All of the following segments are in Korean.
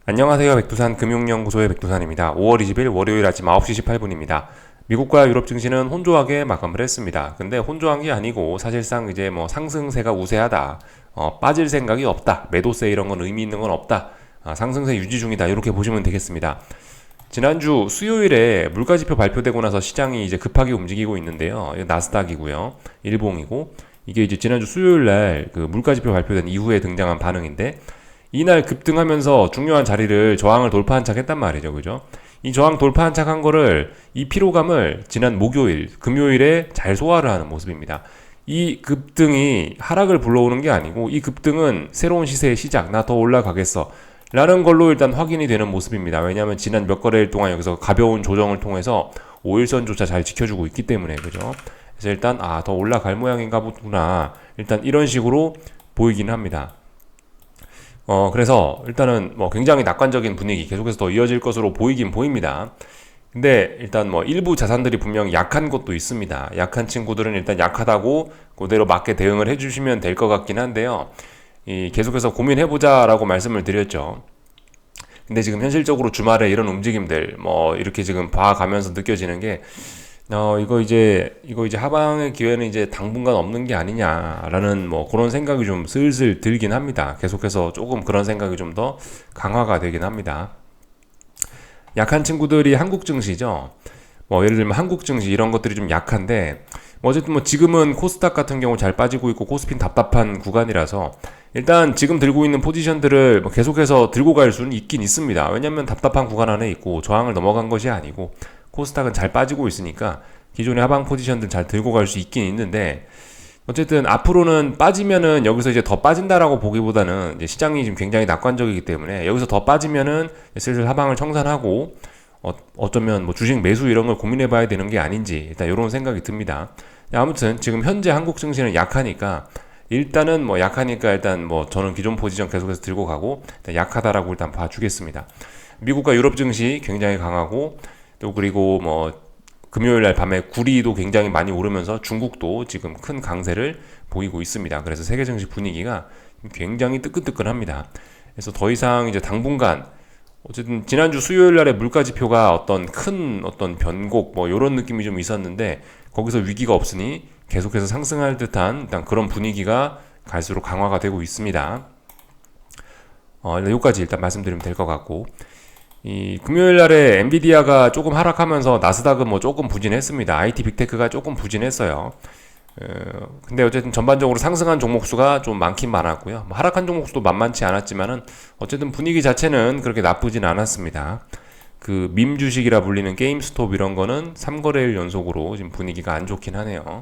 안녕하세요. 백두산 금융연구소의 백두산입니다. 5월 20일 월요일 아침 9시 18분입니다. 미국과 유럽 증시는 혼조하게 마감을 했습니다. 근데 혼조한 게 아니고 사실상 이제 뭐 상승세가 우세하다. 빠질 생각이 없다. 매도세 이런 건 의미 있는 건 없다. 상승세 유지 중이다. 이렇게 보시면 되겠습니다. 지난주 수요일에 물가지표 발표되고 나서 시장이 이제 급하게 움직이고 있는데요. 이거 나스닥이고요. 일봉이고 이게 이제 지난주 수요일 날 그 물가지표 발표된 이후에 등장한 반응인데 이날 급등하면서 중요한 자리를 저항을 돌파한 척 했단 말이죠. 그죠? 이 저항 돌파한 척 한 거를 이 피로감을 지난 목요일, 금요일에 잘 소화를 하는 모습입니다. 이 급등이 하락을 불러오는 게 아니고 이 급등은 새로운 시세의 시작, 나 더 올라가겠어. 라는 걸로 일단 확인이 되는 모습입니다. 왜냐하면 지난 몇 거래일 동안 여기서 가벼운 조정을 통해서 5일선조차 잘 지켜주고 있기 때문에 그죠? 그래서 일단 더 올라갈 모양인가 보구나. 일단 이런 식으로 보이긴 합니다. 그래서 일단은 뭐 굉장히 낙관적인 분위기 계속해서 더 이어질 것으로 보이긴 보입니다. 근데 일단 뭐 일부 자산들이 분명 약한 것도 있습니다. 약한 친구들은 일단 약하다고 그대로 맞게 대응을 해주시면 될 것 같긴 한데요. 계속해서 고민해보자라고 말씀을 드렸죠. 근데 지금 현실적으로 주말에 이런 움직임들 뭐 이렇게 지금 봐가면서 느껴지는 게 이거 이제 하방의 기회는 이제 당분간 없는 게 아니냐라는 뭐 그런 생각이 좀 슬슬 들긴 합니다. 계속해서 조금 그런 생각이 좀 더 강화가 되긴 합니다. 약한 친구들이 한국 증시죠. 뭐 예를 들면 한국 증시 이런 것들이 좀 약한데 뭐 어쨌든 뭐 지금은 코스닥 같은 경우 잘 빠지고 있고 코스피는 답답한 구간이라서 일단 지금 들고 있는 포지션들을 뭐 계속해서 들고 갈 수는 있긴 있습니다. 왜냐면 답답한 구간 안에 있고 저항을 넘어간 것이 아니고 코스닥은 잘 빠지고 있으니까 기존의 하방 포지션들 잘 들고 갈 수 있긴 있는데 어쨌든 앞으로는 빠지면은 여기서 이제 더 빠진다라고 보기보다는 이제 시장이 지금 굉장히 낙관적이기 때문에 여기서 더 빠지면은 슬슬 하방을 청산하고 어쩌면 뭐 주식 매수 이런 걸 고민해 봐야 되는 게 아닌지 일단 이런 생각이 듭니다. 아무튼 지금 현재 한국 증시는 약하니까 일단은 뭐 약하니까 일단 뭐 저는 기존 포지션 계속해서 들고 가고 일단 약하다라고 일단 봐주겠습니다. 미국과 유럽 증시 굉장히 강하고 또 그리고 뭐 금요일 날 밤에 구리도 굉장히 많이 오르면서 중국도 지금 큰 강세를 보이고 있습니다. 그래서 세계 증시 분위기가 굉장히 뜨끈뜨끈합니다. 그래서 더 이상 이제 당분간 어쨌든 지난주 수요일 날에 물가 지표가 어떤 큰 어떤 변곡 뭐 이런 느낌이 좀 있었는데 거기서 위기가 없으니 계속해서 상승할 듯한 일단 그런 분위기가 갈수록 강화가 되고 있습니다. 여기까지 일단 말씀드리면 될 것 같고 이 금요일 날에 엔비디아가 조금 하락하면서 나스닥은 뭐 조금 부진했습니다. IT 빅테크가 조금 부진했어요. 근데 어쨌든 전반적으로 상승한 종목 수가 좀 많긴 많았고요. 뭐 하락한 종목 수도 만만치 않았지만은 어쨌든 분위기 자체는 그렇게 나쁘진 않았습니다. 그 밈 주식이라 불리는 게임스톱 이런 거는 3거래일 연속으로 지금 분위기가 안 좋긴 하네요.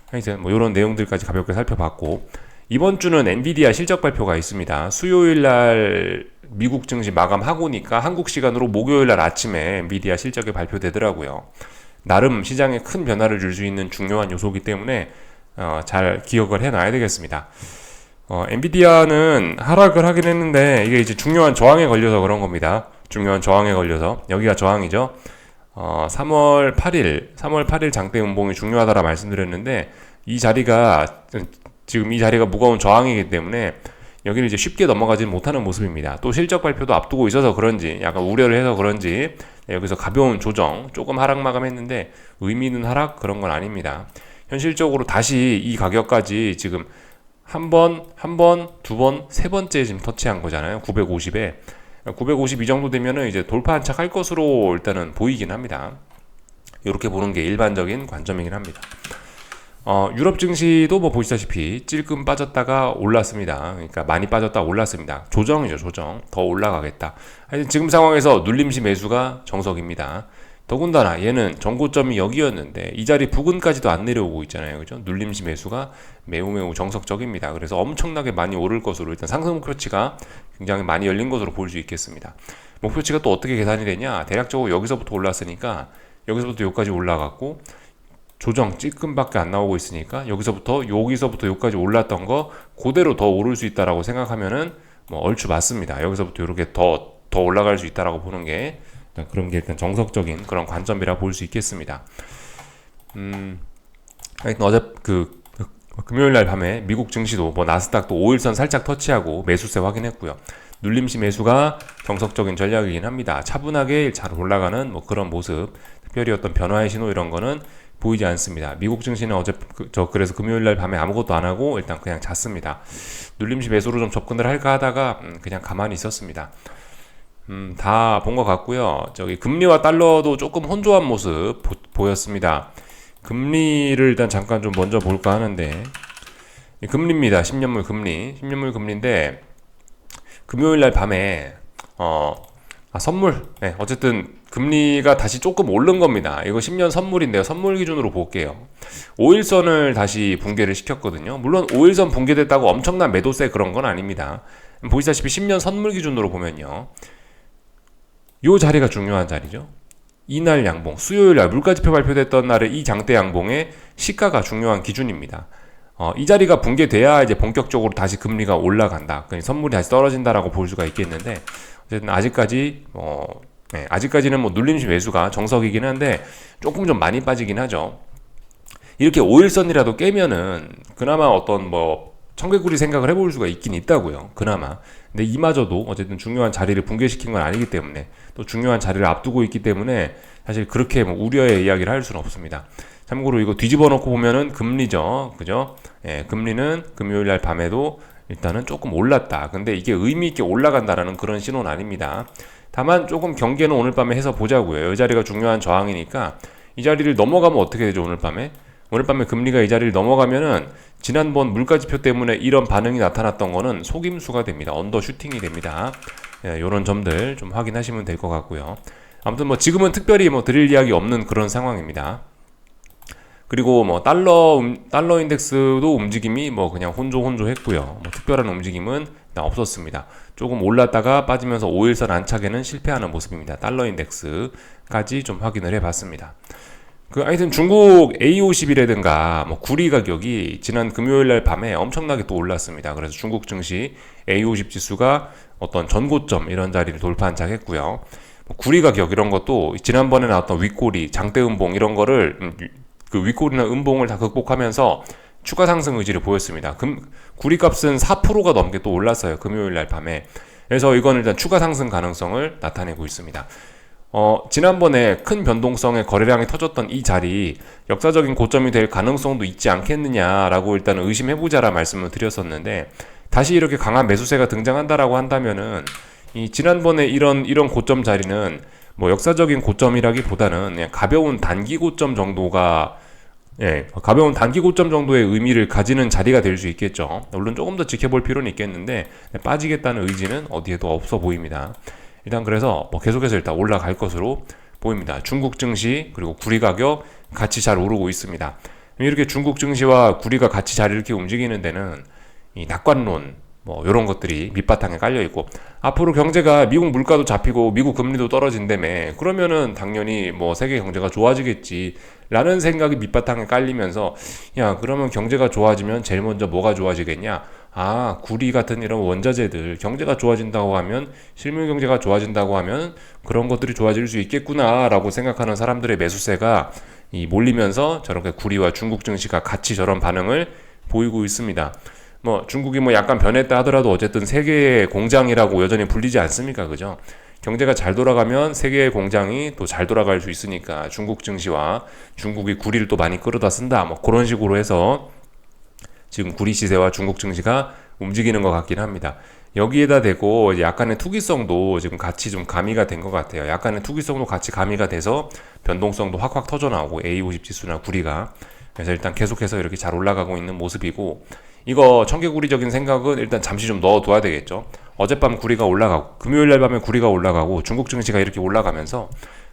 하여튼 뭐 이런 내용들까지 가볍게 살펴봤고 이번 주는 엔비디아 실적 발표가 있습니다. 수요일 날 미국 증시 마감하고니까 한국 시간으로 목요일 날 아침에 엔비디아 실적이 발표되더라고요. 나름 시장에 큰 변화를 줄 수 있는 중요한 요소이기 때문에 잘 기억을 해놔야 되겠습니다. 엔비디아는 하락을 하긴 했는데 이게 이제 중요한 저항에 걸려서 그런 겁니다. 중요한 저항에 걸려서 여기가 저항이죠. 3월 8일 장대 음봉이 중요하다라 말씀드렸는데 이 자리가 지금 이 자리가 무거운 저항이기 때문에 여기를 이제 쉽게 넘어가지는 못하는 모습입니다. 또 실적 발표도 앞두고 있어서 그런지 약간 우려를 해서 그런지 여기서 가벼운 조정 조금 하락 마감했는데 의미 있는 하락 그런 건 아닙니다. 현실적으로 다시 이 가격까지 지금 한 번, 두 번, 세 번째 지금 터치한 거잖아요. 950에 950 이 정도 되면은 이제 돌파한 척 할 것으로 일단은 보이긴 합니다. 이렇게 보는 게 일반적인 관점이긴 합니다. 유럽 증시도 뭐 보시다시피 찔끔 빠졌다가 올랐습니다. 그러니까 많이 빠졌다 올랐습니다. 조정이죠, 조정. 더 올라가겠다. 하여튼 지금 상황에서 눌림시 매수가 정석입니다. 더군다나 얘는 정고점이 여기였는데 이 자리 부근까지도 안 내려오고 있잖아요. 그죠? 눌림시 매수가 매우 정석적입니다. 그래서 엄청나게 많이 오를 것으로 일단 상승 목표치가 굉장히 많이 열린 것으로 볼 수 있겠습니다. 목표치가 또 어떻게 계산이 되냐? 대략적으로 여기서부터 올랐으니까 여기서부터 여기까지 올라갔고 조정 찔끔밖에 안 나오고 있으니까 여기서부터 여기까지 올랐던 거 그대로 더 오를 수 있다라고 생각하면은 뭐 얼추 맞습니다. 여기서부터 이렇게 더 올라갈 수 있다라고 보는 게 그런 게 일단 정석적인 그런 관점이라 볼 수 있겠습니다. 하여튼 어제 금요일 날 밤에 미국 증시도 뭐 나스닥도 5일선 살짝 터치하고 매수세 확인했고요. 눌림시 매수가 정석적인 전략이긴 합니다. 차분하게 잘 올라가는 뭐 그런 모습, 특별히 어떤 변화의 신호 이런 거는 보이지 않습니다. 미국 증시는 그래서 금요일 날 밤에 아무것도 안 하고 일단 그냥 잤습니다. 눌림시 매수로 좀 접근을 할까 하다가 그냥 가만히 있었습니다. 다 본 것 같고요. 저기 금리와 달러도 조금 혼조한 모습 보였습니다. 금리를 일단 잠깐 좀 먼저 볼까 하는데, 금리입니다. 10년물 금리. 10년물 금리인데 금요일 날 밤에 선물. 네, 어쨌든 금리가 다시 조금 오른 겁니다. 이거 10년 선물인데요. 선물 기준으로 볼게요. 5일선을 다시 붕괴를 시켰거든요. 물론 5일선 붕괴됐다고 엄청난 매도세 그런 건 아닙니다. 보시다시피 10년 선물 기준으로 보면요. 요 자리가 중요한 자리죠. 이날 양봉, 수요일 날 물가지표 발표됐던 날의 이 장대 양봉의 시가가 중요한 기준입니다. 이 자리가 붕괴돼야 이제 본격적으로 다시 금리가 올라간다. 그러니까 선물이 다시 떨어진다라고 볼 수가 있겠는데, 어쨌든 아직까지는 뭐 눌림시 매수가 정석이긴 한데 조금 좀 많이 빠지긴 하죠. 이렇게 5일선이라도 깨면은 그나마 어떤 뭐 청개구리 생각을 해볼 수가 있긴 있다고요. 그나마. 근데 이마저도 어쨌든 중요한 자리를 붕괴시킨 건 아니기 때문에, 또 중요한 자리를 앞두고 있기 때문에 사실 그렇게 뭐 우려의 이야기를 할 수는 없습니다. 참고로 이거 뒤집어 놓고 보면은 금리죠. 그죠? 예, 금리는 금요일 날 밤에도 일단은 조금 올랐다. 근데 이게 의미 있게 올라간다라는 그런 신호는 아닙니다. 다만 조금 경계는 오늘 밤에 해서 보자고요. 이 자리가 중요한 저항이니까 이 자리를 넘어가면 어떻게 되죠? 오늘 밤에 금리가 이 자리를 넘어가면은 지난번 물가지표 때문에 이런 반응이 나타났던 거는 속임수가 됩니다. 언더슈팅이 됩니다. 예, 이런 점들 좀 확인하시면 될 것 같고요. 아무튼 뭐 지금은 특별히 뭐 드릴 이야기 없는 그런 상황입니다. 그리고 뭐 달러 인덱스도 움직임이 뭐 그냥 혼조했고요. 뭐 특별한 움직임은 없었습니다. 조금 올랐다가 빠지면서 5일선 안착에는 실패하는 모습입니다. 달러 인덱스까지 좀 확인을 해봤습니다. 하여튼 중국 A50이라든가 뭐 구리 가격이 지난 금요일 날 밤에 엄청나게 또 올랐습니다. 그래서 중국 증시 A50 지수가 어떤 전고점 이런 자리를 돌파 안착했고요. 구리 가격 이런 것도 지난번에 나왔던 윗꼬리, 장대음봉 이런 거를 그 윗꼬리나 음봉을 다 극복하면서 추가 상승 의지를 보였습니다. 구리 값은 4%가 넘게 또 올랐어요. 금요일 날 밤에. 그래서 이건 일단 추가 상승 가능성을 나타내고 있습니다. 지난번에 큰 변동성의 거래량이 터졌던 이 자리 역사적인 고점이 될 가능성도 있지 않겠느냐라고 일단 의심해보자라 말씀을 드렸었는데, 다시 이렇게 강한 매수세가 등장한다라고 한다면은 이 지난번에 이런 고점 자리는 뭐 역사적인 고점이라기보다는 그냥 가벼운 단기 고점 정도의 의미를 가지는 자리가 될 수 있겠죠. 물론 조금 더 지켜볼 필요는 있겠는데 빠지겠다는 의지는 어디에도 없어 보입니다. 일단 그래서 뭐 계속해서 일단 올라갈 것으로 보입니다. 중국 증시 그리고 구리 가격 같이 잘 오르고 있습니다. 이렇게 중국 증시와 구리가 같이 잘 이렇게 움직이는 데는 이 낙관론 뭐 이런 것들이 밑바탕에 깔려 있고, 앞으로 경제가 미국 물가도 잡히고 미국 금리도 떨어진다며 그러면은 당연히 뭐 세계 경제가 좋아지겠지 라는 생각이 밑바탕에 깔리면서, 야 그러면 경제가 좋아지면 제일 먼저 뭐가 좋아지겠냐, 구리 같은 이런 원자재들 경제가 좋아진다고 하면, 실물 경제가 좋아진다고 하면 그런 것들이 좋아질 수 있겠구나 라고 생각하는 사람들의 매수세가 몰리면서 저렇게 구리와 중국 증시가 같이 저런 반응을 보이고 있습니다. 뭐 중국이 뭐 약간 변했다 하더라도 어쨌든 세계의 공장이라고 여전히 불리지 않습니까? 그죠? 경제가 잘 돌아가면 세계의 공장이 또 잘 돌아갈 수 있으니까 중국 증시와 중국이 구리를 또 많이 끌어다 쓴다. 뭐 그런 식으로 해서 지금 구리 시세와 중국 증시가 움직이는 것 같긴 합니다. 여기에다 대고 이제 약간의 투기성도 지금 같이 좀 가미가 된 것 같아요. 약간의 투기성도 같이 가미가 돼서 변동성도 확확 터져 나오고 A50 지수나 구리가, 그래서 일단 계속해서 이렇게 잘 올라가고 있는 모습이고, 이거 청개구리적인 생각은 일단 잠시 좀 넣어둬야 되겠죠. 어젯밤 구리가 올라가고 금요일날 밤에 구리가 올라가고 중국 증시가 이렇게 올라가면서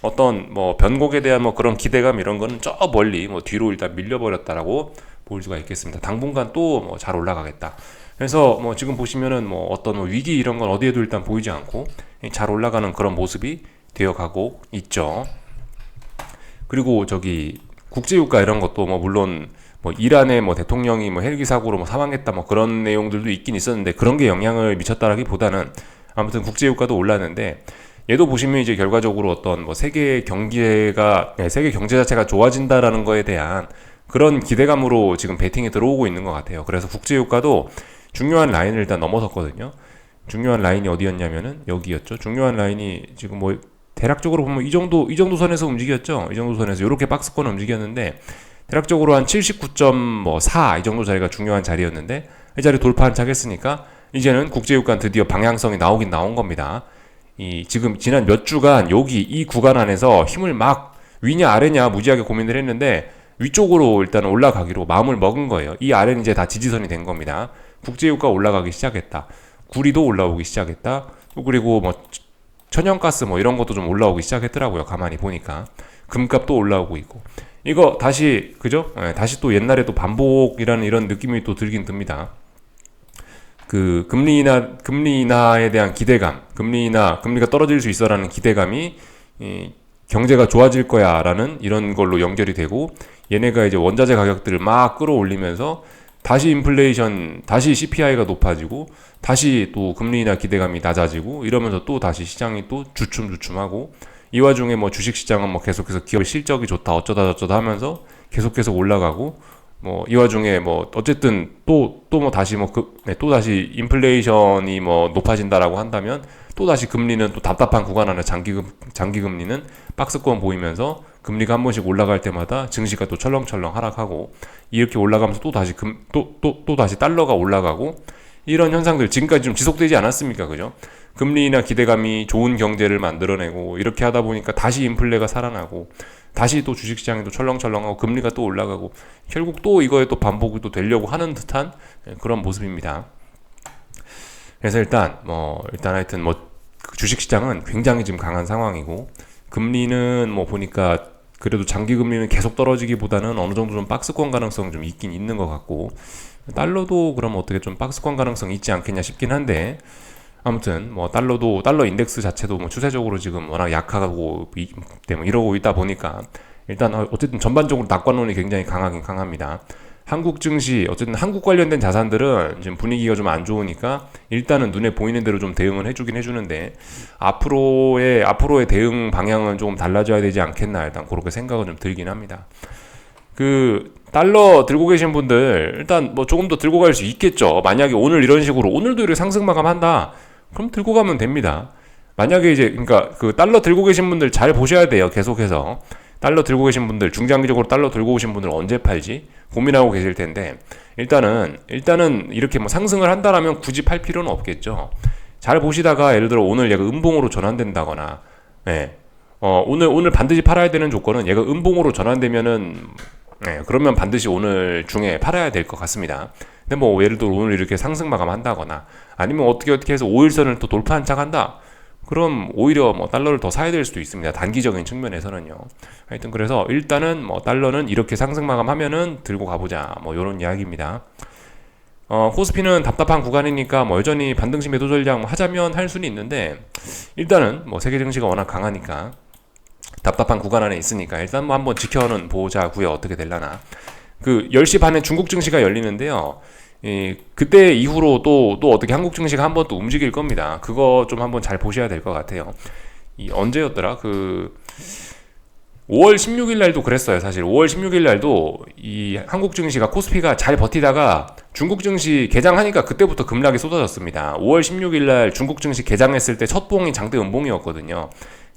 어떤 뭐 변곡에 대한 뭐 그런 기대감 이런 거는 저 멀리 뭐 뒤로 일단 밀려버렸다라고 볼 수가 있겠습니다. 당분간 또 뭐 잘 올라가겠다. 그래서 뭐 지금 보시면은 뭐 어떤 뭐 위기 이런 건 어디에도 일단 보이지 않고 잘 올라가는 그런 모습이 되어가고 있죠. 그리고 저기 국제유가 이런 것도 뭐 물론 뭐 이란의 뭐 대통령이 뭐 헬기 사고로 뭐 사망했다 뭐 그런 내용들도 있긴 있었는데, 그런 게 영향을 미쳤다라기보다는 아무튼 국제유가도 올랐는데, 얘도 보시면 이제 결과적으로 어떤 뭐 세계 경제 자체가 좋아진다라는 거에 대한 그런 기대감으로 지금 베팅에 들어오고 있는 것 같아요. 그래서 국제유가도 중요한 라인을 일단 넘어섰거든요. 중요한 라인이 어디였냐면은 여기였죠. 중요한 라인이 지금 뭐 대략적으로 보면 이 정도 선에서 움직였죠. 이 정도 선에서 이렇게 박스권 움직였는데 대략적으로 한 79.4 이 정도 자리가 중요한 자리였는데 이 자리 돌파 한착했으니까 이제는 국제유가 드디어 방향성이 나오긴 나온 겁니다. 이 지금 지난 몇 주간 여기 이 구간 안에서 힘을 막 위냐 아래냐 무지하게 고민을 했는데 위쪽으로 일단 올라가기로 마음을 먹은 거예요. 이 아래는 이제 다 지지선이 된 겁니다. 국제유가 올라가기 시작했다. 구리도 올라오기 시작했다. 또 그리고 뭐 천연가스 뭐 이런 것도 좀 올라오기 시작했더라고요. 가만히 보니까 금값도 올라오고 있고 이거 다시 그죠? 네, 다시 또 옛날에 또 반복이라는 이런 느낌이 또 들긴 듭니다. 그 금리 인하에 대한 기대감, 금리가 떨어질 수 있어라는 기대감이 경제가 좋아질 거야라는 이런 걸로 연결이 되고 얘네가 이제 원자재 가격들을 막 끌어올리면서 다시 인플레이션, 다시 CPI가 높아지고 다시 또 금리 인하 기대감이 낮아지고 이러면서 또 다시 시장이 또 주춤주춤하고 이 와중에 뭐 주식시장은 뭐 계속해서 기업 실적이 좋다 어쩌다 저쩌다 하면서 계속 올라가고 뭐 이 와중에 뭐 어쨌든 또 뭐 다시 또 다시 인플레이션이 뭐 높아진다라고 한다면 또 다시 금리는 또 답답한 구간 안에 장기 금리는 박스권 보이면서 금리가 한 번씩 올라갈 때마다 증시가 또 철렁철렁 하락하고 이렇게 올라가면서 또 다시 또 다시 달러가 올라가고 이런 현상들 지금까지 좀 지속되지 않았습니까? 그죠? 금리나 기대감이 좋은 경제를 만들어내고 이렇게 하다 보니까 다시 인플레가 살아나고 다시 또 주식시장이 또 철렁철렁하고 금리가 또 올라가고 결국 또 이거에 또 반복이 또 되려고 하는 듯한 그런 모습입니다. 그래서 일단 하여튼 주식시장은 굉장히 지금 강한 상황이고 금리는 뭐 보니까 그래도 장기 금리는 계속 떨어지기보다는 어느 정도 좀 박스권 가능성 좀 있긴 있는 것 같고 달러도 그럼 어떻게 좀 박스권 가능성 있지 않겠냐 싶긴 한데 아무튼 뭐 달러 인덱스 자체도 뭐 추세적으로 지금 워낙 약하고 때문에 이러고 있다 보니까 일단 어쨌든 전반적으로 낙관론이 굉장히 강하긴 강합니다. 한국 증시 어쨌든 한국 관련된 자산들은 지금 분위기가 좀 안 좋으니까 일단은 눈에 보이는 대로 좀 대응을 해주긴 해주는데 앞으로의 대응 방향은 조금 달라져야 되지 않겠나 일단 그렇게 생각은 좀 들긴 합니다. 그 달러 들고 계신 분들 일단 뭐 조금 더 들고 갈 수 있겠죠. 만약에 오늘 이런 식으로 오늘도 이렇게 상승 마감한다. 그럼 들고 가면 됩니다. 만약에 이제 그러니까 그 달러 들고 계신 분들 잘 보셔야 돼요. 계속해서 달러 들고 계신 분들 중장기적으로 달러 들고 오신 분들 언제 팔지 고민하고 계실 텐데 일단은 이렇게 뭐 상승을 한다라면 굳이 팔 필요는 없겠죠. 잘 보시다가 예를 들어 오늘 얘가 음봉으로 전환된다거나 오늘 반드시 팔아야 되는 조건은 얘가 음봉으로 전환되면은 그러면 반드시 오늘 중에 팔아야 될 것 같습니다. 근데 뭐 예를 들어 오늘 이렇게 상승 마감한다거나 아니면 어떻게 해서 5일선을 또 돌파 한착한다. 그럼 오히려 뭐 달러를 더 사야 될 수도 있습니다. 단기적인 측면에서는요. 하여튼 그래서 일단은 뭐 달러는 이렇게 상승 마감하면은 들고 가보자. 뭐 이런 이야기입니다. 코스피는 답답한 구간이니까 뭐 여전히 반등시 매도 전략 하자면 할 수는 있는데 일단은 뭐 세계 증시가 워낙 강하니까 답답한 구간 안에 있으니까 일단 뭐 한번 지켜는 보자고요. 어떻게 될라나. 그 10시 반에 중국 증시가 열리는데요. 그때 이후로 또 어떻게 한국 증시가 한번 또 움직일 겁니다. 그거 좀 한번 잘 보셔야 될 것 같아요. 언제였더라? 5월 16일 날도 그랬어요. 사실 5월 16일 날도 이 한국 증시가 코스피가 잘 버티다가 중국 증시 개장하니까 그때부터 급락이 쏟아졌습니다. 5월 16일 날 중국 증시 개장했을 때 첫 봉이 장대 음봉이었거든요.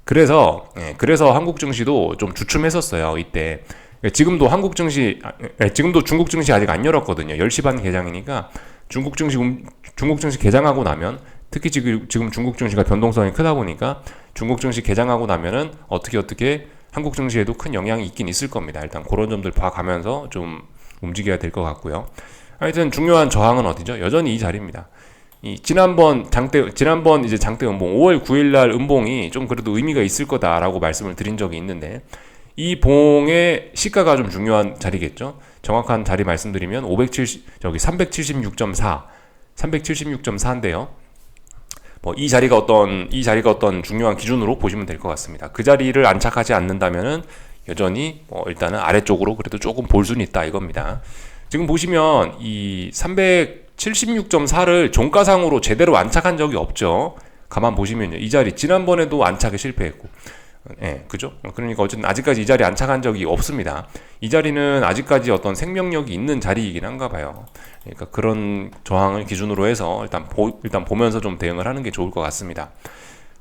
그래서 한국 증시도 좀 주춤했었어요. 이때. 지금도 지금도 중국 증시 아직 안 열었거든요. 10시 반 개장이니까 중국 증시 개장하고 나면 특히 지금 중국 증시가 변동성이 크다 보니까 중국 증시 개장하고 나면은 어떻게 한국 증시에도 큰 영향이 있긴 있을 겁니다. 일단 그런 점들 봐가면서 좀 움직여야 될 것 같고요. 하여튼 중요한 저항은 어디죠? 여전히 이 자리입니다. 지난번 이제 장대 음봉 5월 9일 날 음봉이 좀 그래도 의미가 있을 거다라고 말씀을 드린 적이 있는데 이 봉의 시가가 좀 중요한 자리겠죠. 정확한 자리 말씀드리면 376.4인데요. 뭐 이 자리가 어떤 중요한 기준으로 보시면 될 것 같습니다. 그 자리를 안착하지 않는다면은 여전히 일단은 아래쪽으로 그래도 조금 볼 수는 있다 이겁니다. 지금 보시면 이 376.4를 종가상으로 제대로 안착한 적이 없죠. 가만 보시면요. 이 자리 지난번에도 안착에 실패했고 예, 그죠? 그러니까 어쨌든 아직까지 이 자리에 안착한 적이 없습니다. 이 자리는 아직까지 어떤 생명력이 있는 자리이긴 한가 봐요. 그러니까 그런 저항을 기준으로 해서 일단 보면서 좀 대응을 하는 게 좋을 것 같습니다.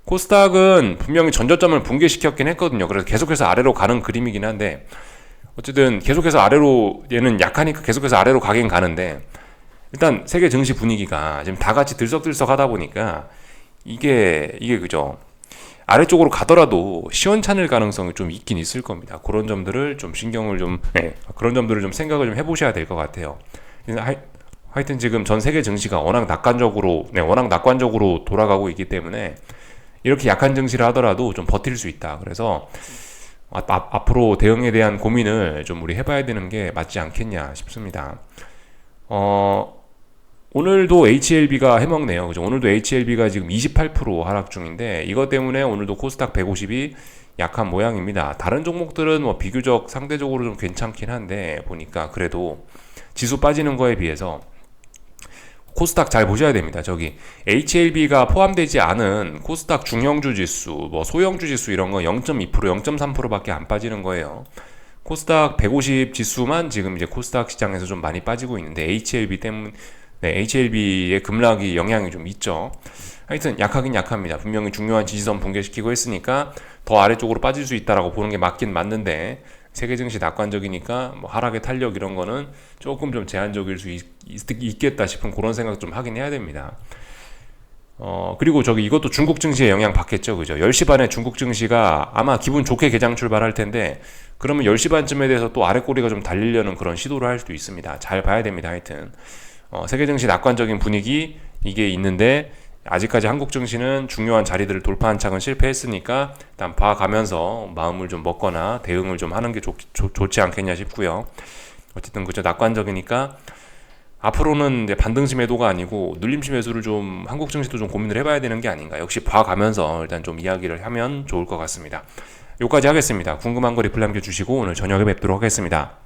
코스닥은 분명히 전저점을 붕괴시켰긴 했거든요. 그래서 계속해서 아래로 가는 그림이긴 한데 어쨌든 계속해서 아래로 얘는 약하니까 계속해서 아래로 가긴 가는데 일단 세계 증시 분위기가 지금 다 같이 들썩들썩 하다 보니까 이게 그죠? 아래쪽으로 가더라도 시원찮을 가능성이 좀 있긴 있을 겁니다. 그런 점들을 좀 신경을 좀, 그런 점들을 좀 생각을 좀 해보셔야 될 것 같아요. 하여튼 지금 전 세계 증시가 워낙 낙관적으로 돌아가고 있기 때문에 이렇게 약한 증시를 하더라도 좀 버틸 수 있다. 그래서 앞으로 대응에 대한 고민을 좀 우리 해봐야 되는 게 맞지 않겠냐 싶습니다. 오늘도 HLB가 해먹네요. 그죠? 오늘도 HLB가 지금 28% 하락 중인데 이것 때문에 오늘도 코스닥 150이 약한 모양입니다. 다른 종목들은 뭐 비교적 상대적으로 좀 괜찮긴 한데 보니까 그래도 지수 빠지는 거에 비해서 코스닥 잘 보셔야 됩니다. 저기 HLB가 포함되지 않은 코스닥 중형주 지수, 뭐 소형주 지수 이런 거 0.2%, 0.3%밖에 안 빠지는 거예요. 코스닥 150 지수만 지금 이제 코스닥 시장에서 좀 많이 빠지고 있는데 HLB 때문에 HLB의 급락이 영향이 좀 있죠. 하여튼 약하긴 약합니다. 분명히 중요한 지지선 붕괴시키고 했으니까 더 아래쪽으로 빠질 수 있다라고 보는 게 맞긴 맞는데 세계 증시 낙관적이니까 뭐 하락의 탄력 이런 거는 조금 좀 제한적일 수 있겠다 싶은 그런 생각 좀 하긴 해야 됩니다. 그리고 이것도 중국 증시에 영향 받겠죠. 그죠? 10시 반에 중국 증시가 아마 기분 좋게 개장 출발할 텐데 그러면 10시 반쯤에 대해서 또 아래 꼬리가 좀 달리려는 그런 시도를 할 수도 있습니다. 잘 봐야 됩니다. 하여튼. 세계 증시 낙관적인 분위기 이게 있는데 아직까지 한국 증시는 중요한 자리들을 돌파한 착은 실패했으니까 일단 봐가면서 마음을 좀 먹거나 대응을 좀 하는 게 좋지 않겠냐 싶고요. 어쨌든 그저 낙관적이니까 앞으로는 이제 반등시 매도가 아니고 눌림시 매수를 좀 한국 증시도 좀 고민을 해봐야 되는 게 아닌가. 역시 봐가면서 일단 좀 이야기를 하면 좋을 것 같습니다. 여기까지 하겠습니다. 궁금한 거 리플 남겨주시고 오늘 저녁에 뵙도록 하겠습니다.